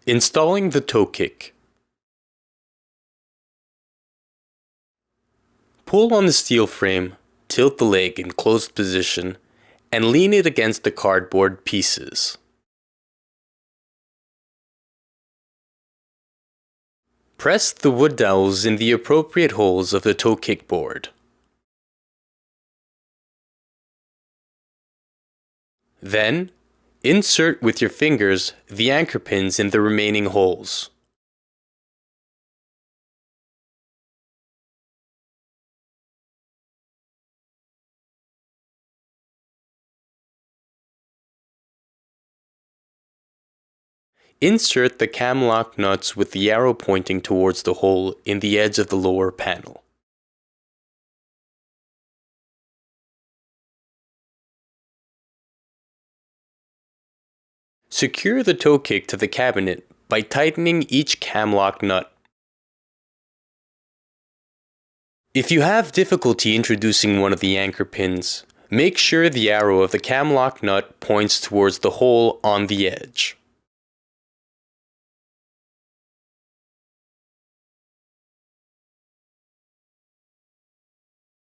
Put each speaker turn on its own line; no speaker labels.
Installing the toe kick. Pull on the steel frame, tilt the leg in closed position, and lean it against the cardboard pieces. Press the wood dowels in the appropriate holes of the toe kick board. Then, insert with your fingers the anchor pins in the remaining holes. Insert the cam lock nuts with the arrow pointing towards the hole in the edge of the lower panel. Secure the toe kick to the cabinet by tightening each cam lock nut. If you have difficulty introducing one of the anchor pins, make sure the arrow of the cam lock nut points towards the hole on the edge.